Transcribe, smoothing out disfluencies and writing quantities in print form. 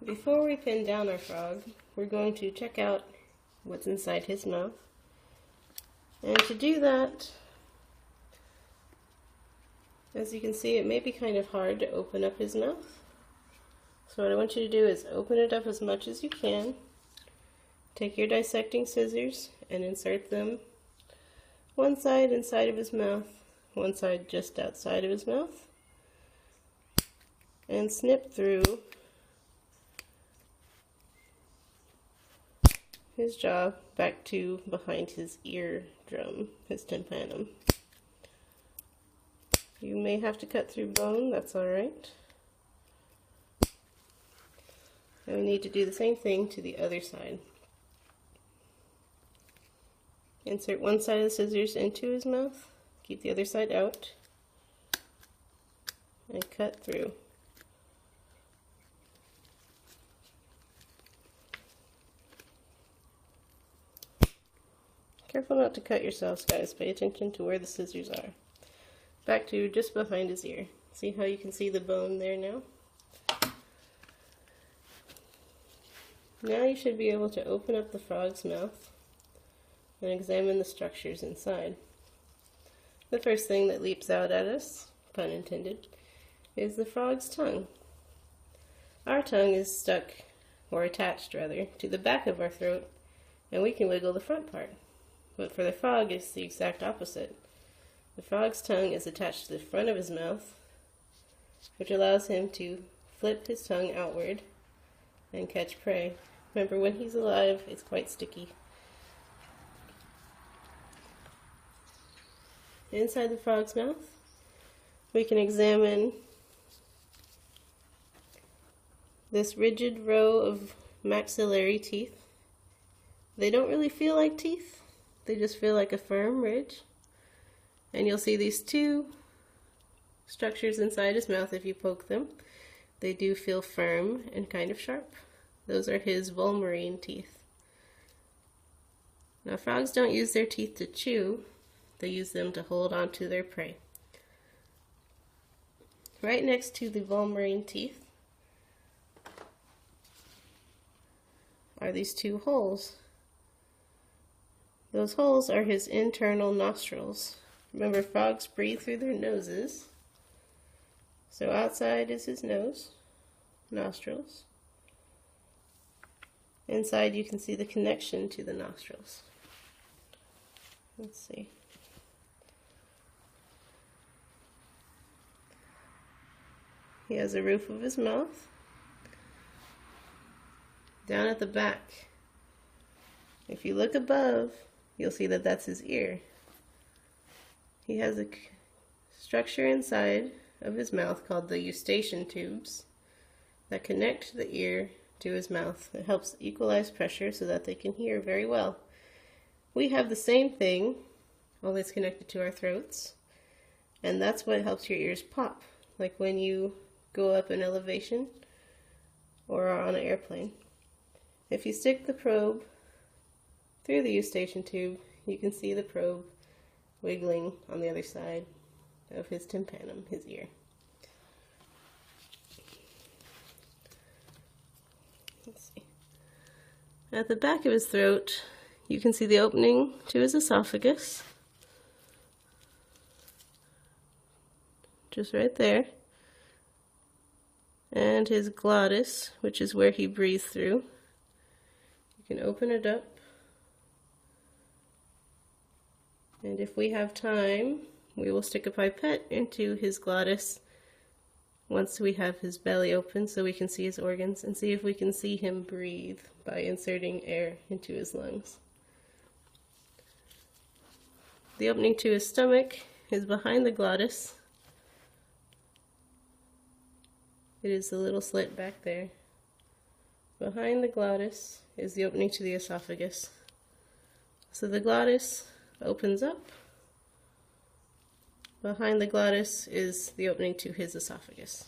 Before we pin down our frog, we're going to check out what's inside his mouth. And to do that, as you can see, it may be kind of hard to open up his mouth. So what I want you to do is open it up as much as you can. Take your dissecting scissors and insert them one side inside of his mouth, one side just outside of his mouth, and snip through his jaw back to behind his eardrum, his tympanum. You may have to cut through bone, that's alright. And we need to do the same thing to the other side. Insert one side of the scissors into his mouth, keep the other side out, and cut through. Careful not to cut yourselves, guys. Pay attention to where the scissors are. Back to just behind his ear. See how you can see the bone there now? Now you should be able to open up the frog's mouth and examine the structures inside. The first thing that leaps out at us, pun intended, is the frog's tongue. Our tongue is stuck, or attached rather, to the back of our throat, and we can wiggle the front part. But for the frog, it's the exact opposite. The frog's tongue is attached to the front of his mouth, which allows him to flip his tongue outward and catch prey. Remember, when he's alive, it's quite sticky. Inside the frog's mouth, we can examine this rigid row of maxillary teeth. They don't really feel like teeth, they just feel like a firm ridge. And you'll see these two structures inside his mouth if you poke them. They do feel firm and kind of sharp. Those are his volarine teeth. Now, frogs don't use their teeth to chew, they use them to hold on to their prey. Right next to the volarine teeth are these two holes. Those holes are his internal nostrils. Remember, frogs breathe through their noses. So outside is his nose, nostrils. Inside you can see the connection to the nostrils. Let's see. He has a roof of his mouth. Down at the back, if you look above, you'll see that that's his ear. He has a structure inside of his mouth called the eustachian tubes that connect the ear to his mouth. It helps equalize pressure so that they can hear very well. We have the same thing, only it's connected to our throats, and that's what helps your ears pop, like when you go up in elevation or are on an airplane. If you stick the probe through the eustachian tube, you can see the probe wiggling on the other side of his tympanum, his ear. Let's see. At the back of his throat, you can see the opening to his esophagus. Just right there. And his glottis, which is where he breathes through. You can open it up. And if we have time, we will stick a pipette into his glottis once we have his belly open so we can see his organs and see if we can see him breathe by inserting air into his lungs. The opening to his stomach is behind the glottis. It is the little slit back there. Behind the glottis is the opening to the esophagus. So the glottis opens up. Behind the glottis is the opening to his esophagus.